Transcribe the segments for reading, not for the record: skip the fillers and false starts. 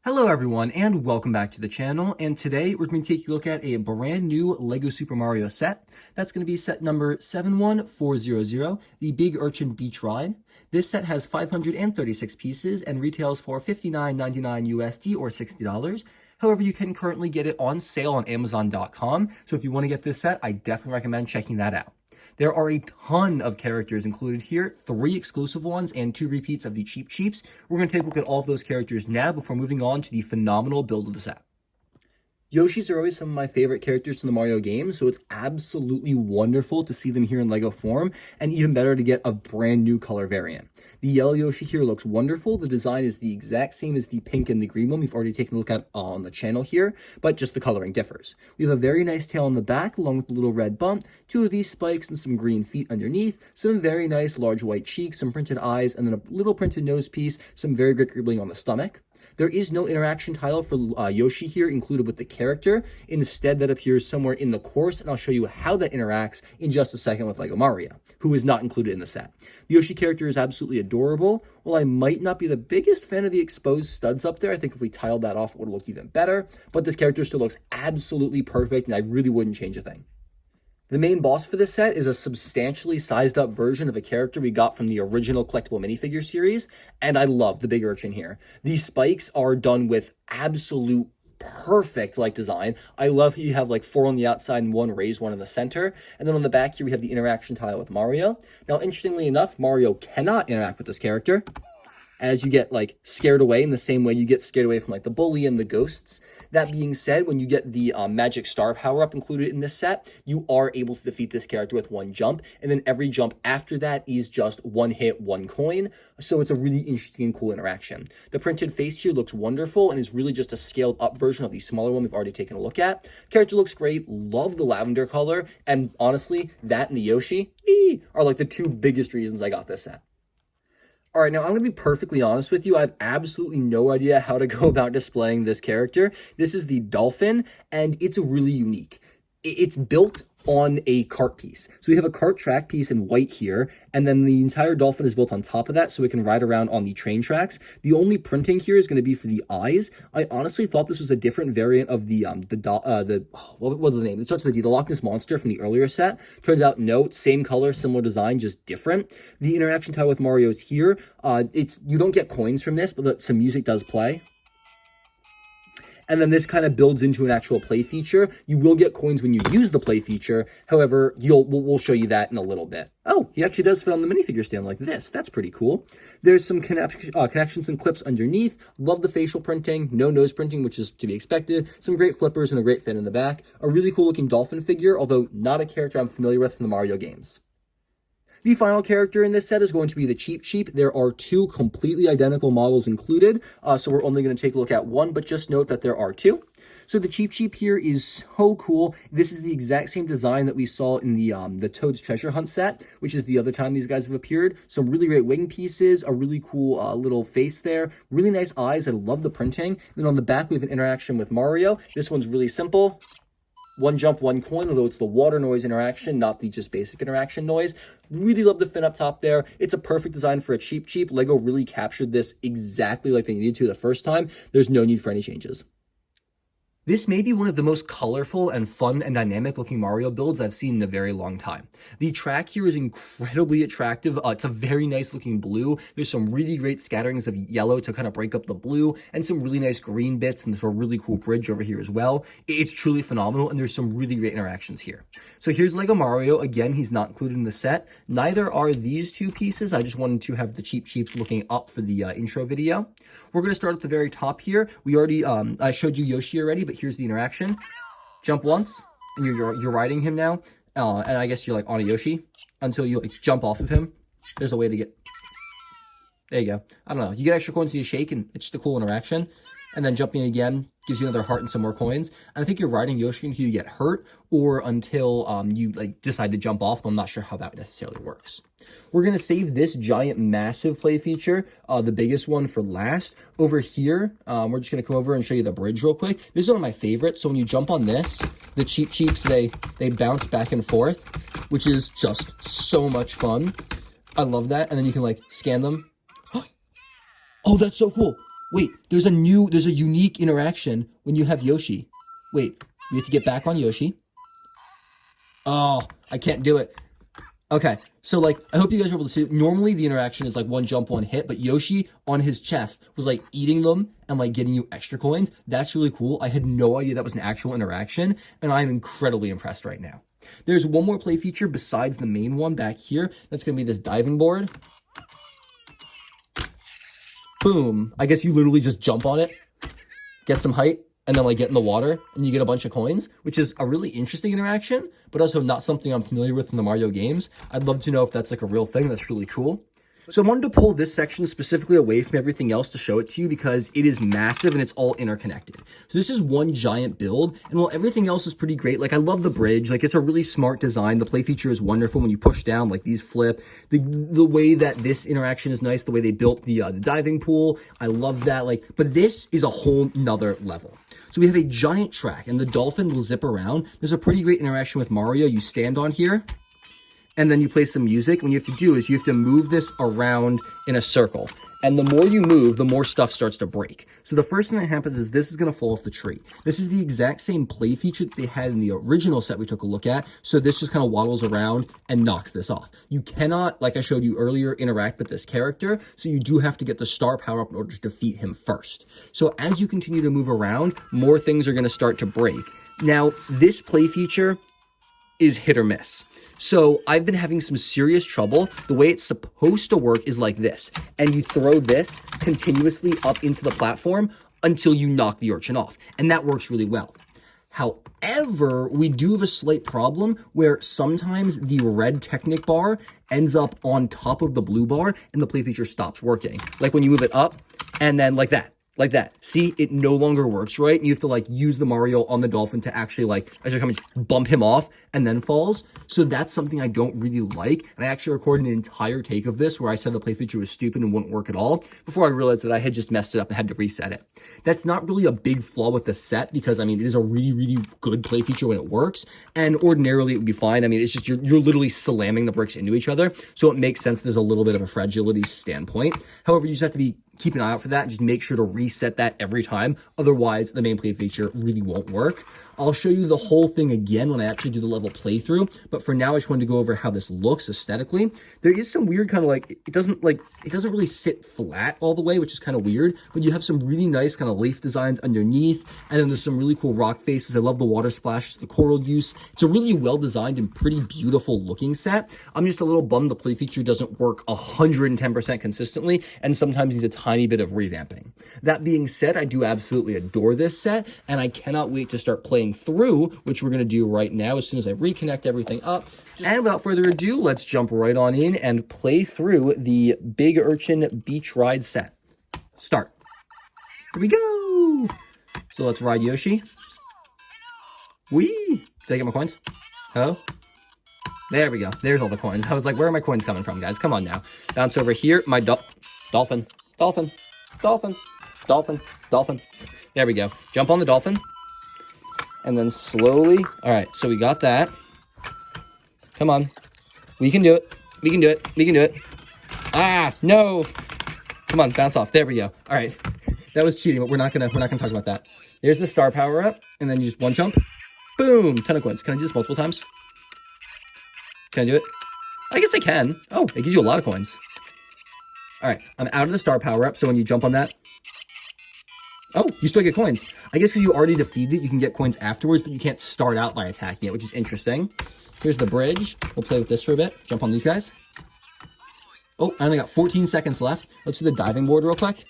Hello everyone and welcome back to the channel, and today we're going to take a look at a brand new LEGO Super Mario set. That's going to be set number 71400, the Big Urchin Beach Ride. This set has 536 pieces and retails for $59.99 USD or $60. However, you can currently get it on sale on Amazon.com, so if you want to get this set, I definitely recommend checking that out. There are a ton of characters included here, 3 exclusive ones and 2 repeats of the Cheap Cheeps. We're going to take a look at all of those characters now before moving on to the phenomenal build of the set. Yoshis are always some of my favorite characters in the Mario games, so it's absolutely wonderful to see them here in LEGO form, and even better to get a brand new color variant. The yellow Yoshi here looks wonderful. The design is the exact same as the pink and the green one we've already taken a look at on the channel here, but just the coloring differs. We have a very nice tail on the back, along with a little red bump, 2 of these spikes and some green feet underneath, some very nice large white cheeks, some printed eyes, and then a little printed nose piece, some very great gribbling on the stomach. There is no interaction tile for Yoshi here included with the character. Instead, that appears somewhere in the course, and I'll show you how that interacts in just a second with LEGO Mario, who is not included in the set. The Yoshi character is absolutely adorable. While I might not be the biggest fan of the exposed studs up there, I think if we tiled that off, it would have looked even better. But this character still looks absolutely perfect, and I really wouldn't change a thing. The main boss for this set is a substantially sized up version of a character we got from the original collectible minifigure series, and I love the Big Urchin here. These spikes are done with absolute perfect design. I love how you have 4 on the outside and 1 raised, 1 in the center, and then on the back here we have the interaction tile with Mario. Now, interestingly enough, Mario cannot interact with this character, as you get scared away in the same way you get scared away from the bully and the ghosts. That being said, when you get the magic star power-up included in this set, you are able to defeat this character with 1 jump, and then every jump after that is just 1 hit, 1 coin, so it's a really interesting and cool interaction. The printed face here looks wonderful and is really just a scaled up version of the smaller one we've already taken a look at. Character looks great, love the lavender color, and honestly, that and the Yoshi are the 2 biggest reasons I got this set. All right, now I'm going to be perfectly honest with you. I have absolutely no idea how to go about displaying this character. This is the dolphin, and it's really unique. It's built on a cart piece. So we have a cart track piece in white here, and then the entire dolphin is built on top of that so it can ride around on the train tracks. The only printing here is going to be for the eyes. I honestly thought this was a different variant of what was the name? It starts with the Loch Ness Monster from the earlier set. Turns out, no, same color, similar design, just different. The interaction tile with Mario is here. You don't get coins from this, but some music does play. And then this kind of builds into an actual play feature. You will get coins when you use the play feature. However, we'll show you that in a little bit. Oh, he actually does fit on the minifigure stand like this. That's pretty cool. There's some connections and clips underneath. Love the facial printing. No nose printing, which is to be expected. Some great flippers and a great fin in the back. A really cool looking dolphin figure, although not a character I'm familiar with from the Mario games. The final character in this set is going to be the Cheap Cheep. There are 2 completely identical models included, so we're only going to take a look at 1, but just note that there are 2. So the Cheap Cheep here is so cool. This is the exact same design that we saw in the Toad's Treasure Hunt set, which is the other time these guys have appeared. Some really great wing pieces, a really cool little face there, really nice eyes. I love the printing. Then on the back, we have an interaction with Mario. This one's really simple. 1 jump, 1 coin, although it's the water noise interaction, not the just basic interaction noise. Really love the fin up top there. It's a perfect design for a Cheap Cheep. LEGO really captured this exactly like they needed to the first time. There's no need for any changes. This may be one of the most colorful and fun and dynamic looking Mario builds I've seen in a very long time. The track here is incredibly attractive. It's a very nice looking blue. There's some really great scatterings of yellow to kind of break up the blue, and some really nice green bits, and there's a really cool bridge over here as well. It's truly phenomenal, and there's some really great interactions here. So here's LEGO Mario. Again, he's not included in the set. Neither are these 2 pieces. I just wanted to have the Cheap Cheeps looking up for the intro video. We're going to start at the very top here. We already, I showed you Yoshi already, but here's the interaction. Jump once, and you're riding him now, and I guess you're on a Yoshi until you jump off of him. There's a way to get. There you go. I don't know. You get extra coins when you shake, and it's just a cool interaction. And then jumping again gives you another heart and some more coins. And I think you're riding Yoshi until you get hurt, or until you decide to jump off. I'm not sure how that necessarily works. We're going to save this giant, massive play feature, the biggest one, for last. Over here, we're just going to come over and show you the bridge real quick. This is one of my favorites. So when you jump on this, the Cheap Cheeps, they bounce back and forth, which is just so much fun. I love that. And then you can scan them. Oh, that's so cool. Wait, there's a unique interaction when you have Yoshi. Wait, we have to get back on Yoshi. Oh, I can't do it. Okay, so like, I hope you guys are able to see. Normally the interaction is like one jump, one hit, but Yoshi on his chest was like eating them and like getting you extra coins. That's really cool. I had no idea that was an actual interaction, and I'm incredibly impressed right now. There's one more play feature besides the main one back here. That's going to be this diving board. Boom. I guess you literally just jump on it, get some height, and then like get in the water and you get a bunch of coins, which is a really interesting interaction, but also not something I'm familiar with in the Mario games. I'd love to know if that's like a real thing. That's really cool. So I wanted to pull this section specifically away from everything else to show it to you because it is massive and it's all interconnected. So this is one giant build, and while everything else is pretty great, like I love the bridge, like it's a really smart design. The play feature is wonderful when you push down, like these flip. The way that this interaction is nice, the way they built the diving pool, I love that. Like, but this is a whole nother level. So we have a giant track, and the dolphin will zip around. There's a pretty great interaction with Mario. You stand on here, and then you play some music. What you have to do is you have to move this around in a circle. And the more you move, the more stuff starts to break. So the first thing that happens is this is going to fall off the tree. This is the exact same play feature that they had in the original set we took a look at. So this just kind of waddles around and knocks this off. You cannot, like I showed you earlier, interact with this character. So you do have to get the star power up in order to defeat him first. So as you continue to move around, more things are going to start to break. Now, this play feature is hit or miss. So I've been having some serious trouble. The way it's supposed to work is like this. And you throw this continuously up into the platform until you knock the Urchin off. And that works really well. However, we do have a slight problem where sometimes the red Technic bar ends up on top of the blue bar and the play feature stops working. Like when you move it up and then like that. Like that. See, it no longer works, right? You have to like use the Mario on the dolphin to actually like, as you're coming, bump him off and then falls. So that's something I don't really like. And I actually recorded an entire take of this where I said the play feature was stupid and wouldn't work at all before I realized that I had just messed it up and had to reset it. That's not really a big flaw with the set because I mean, it is a really, really good play feature when it works. And ordinarily it would be fine. I mean, it's just, you're literally slamming the bricks into each other. So it makes sense there's a little bit of a fragility standpoint. However, you just have to keep an eye out for that and just make sure to reset that every time. Otherwise, the main play feature really won't work. I'll show you the whole thing again when I actually do the level playthrough. But for now, I just wanted to go over how this looks aesthetically. There is some weird kind of like, it doesn't really sit flat all the way, which is kind of weird. But you have some really nice kind of leaf designs underneath. And then there's some really cool rock faces. I love the water splashes, the coral use. It's a really well-designed and pretty beautiful looking set. I'm just a little bummed the play feature doesn't work 110% consistently and sometimes needs a tiny bit of revamping. That being said, I do absolutely adore this set, and I cannot wait to start playing through, which we're going to do right now as soon as I reconnect everything up. And without further ado, let's jump right on in and play through the Big Urchin Beach Ride set. Start. Here we go! So let's ride Yoshi. Whee! Did I get my coins? Hello? There we go. There's all the coins. I was like, where are my coins coming from, guys? Come on now. Bounce over here. My dolphin. Dolphin. Dolphin. Dolphin. Dolphin. There we go. Jump on the dolphin. And then slowly. All right, so we got that. Come on. We can do it. We can do it. We can do it. Ah, no. Come on, bounce off. There we go. All right. That was cheating, but we're not gonna talk about that. There's the star power up, and then you just one jump. Boom. Ton of coins. Can I do this multiple times? Can I do it? I guess I can. Oh, it gives you a lot of coins. All right, I'm out of the star power up, so when you jump on that, oh, you still get coins. I guess because you already defeated it, you can get coins afterwards, but you can't start out by attacking it, which is interesting. Here's the bridge. We'll play with this for a bit. Jump on these guys. Oh, I only got 14 seconds left. Let's do the diving board real quick.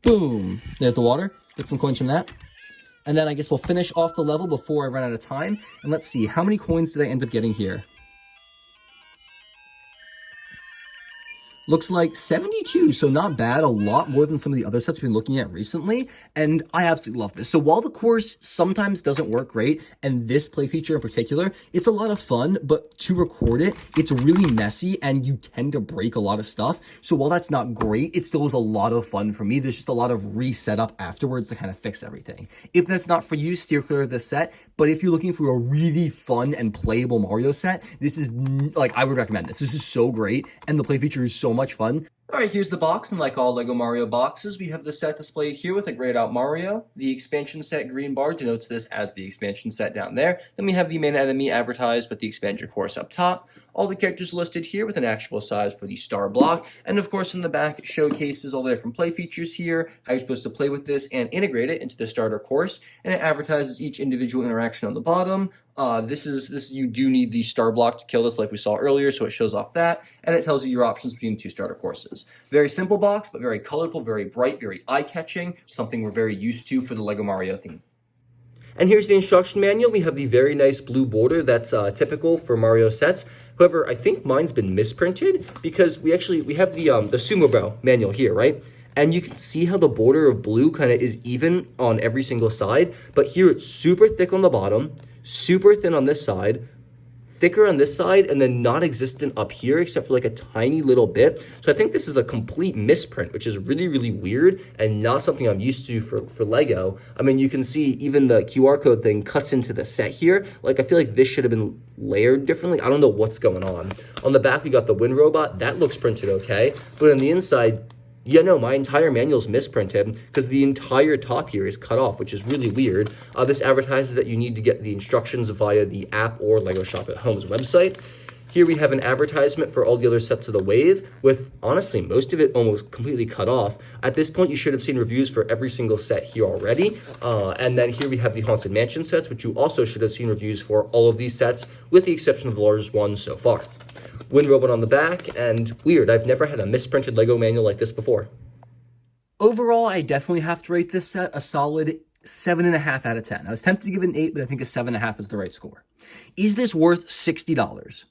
Boom. There's the water. Get some coins from that. And then I guess we'll finish off the level before I run out of time. And let's see, how many coins did I end up getting here? Looks like 72, so not bad. A lot more than some of the other sets we've been looking at recently, and I absolutely love this. So while the course sometimes doesn't work great, and this play feature in particular, it's a lot of fun, but to record it, it's really messy, and you tend to break a lot of stuff. So while that's not great, it still is a lot of fun for me. There's just a lot of reset up afterwards to kind of fix everything. If that's not for you, steer clear of this set, but if you're looking for a really fun and playable Mario set, this is, like, I would recommend this. This is so great, and the play feature is so much fun. Alright, here's the box, and like all LEGO Mario boxes, we have the set displayed here with a grayed out Mario. The expansion set green bar denotes this as the expansion set down there. Then we have the main enemy advertised with the expansion course up top. All the characters listed here with an actual size for the star block. And of course in the back it showcases all the different play features here, how you're supposed to play with this and integrate it into the starter course. And it advertises each individual interaction on the bottom. You do need the star block to kill this like we saw earlier, so it shows off that, and it tells you your options between the two starter courses. Very simple box, but very colorful, very bright, very eye-catching, something we're very used to for the LEGO Mario theme. And here's the instruction manual. We have the very nice blue border that's typical for Mario sets. However, I think mine's been misprinted because we have the Sumo Bro manual here, right? And you can see how the border of blue kind of is even on every single side, but here it's super thick on the bottom, super thin on this side, thicker on this side, and then non-existent up here except for like a tiny little bit. So I think this is a complete misprint, which is really, really weird and not something I'm used to for LEGO. I mean, you can see even the QR code thing cuts into the set here. Like, I feel like this should have been layered differently. I don't know what's going on. On the back, we got the Wind Robot. That looks printed okay. But on the inside, yeah, no, my entire manual's misprinted because the entire top here is cut off, which is really weird. This advertises that you need to get the instructions via the app or LEGO Shop at Home's website. Here we have an advertisement for all the other sets of the Wave, with, honestly, most of it almost completely cut off. At this point, you should have seen reviews for every single set here already. And then here we have the Haunted Mansion sets, which you also should have seen reviews for all of these sets, with the exception of the largest one so far. Wind Robot on the back, and weird, I've never had a misprinted LEGO manual like this before. Overall, I definitely have to rate this set a solid 7.5 out of 10. I was tempted to give it an 8, but I think a 7.5 is the right score. Is this worth $60?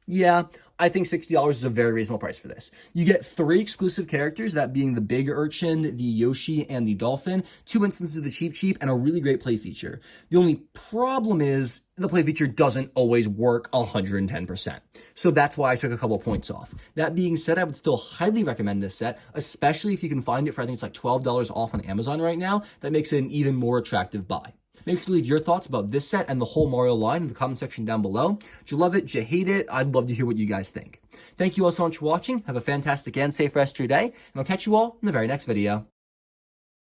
Yeah, I think $60 is a very reasonable price for this. You get 3 exclusive characters, that being the Big Urchin, the Yoshi, and the Dolphin, 2 instances of the Cheep Cheep, and a really great play feature. The only problem is the play feature doesn't always work 110%. So that's why I took a couple points off. That being said, I would still highly recommend this set, especially if you can find it for, I think it's like $12 off on Amazon right now. That makes it an even more attractive buy. Make sure to leave your thoughts about this set and the whole Mario line in the comment section down below. Do you love it? Do you hate it? I'd love to hear what you guys think. Thank you all so much for watching. Have a fantastic and safe rest of your day, and I'll catch you all in the very next video.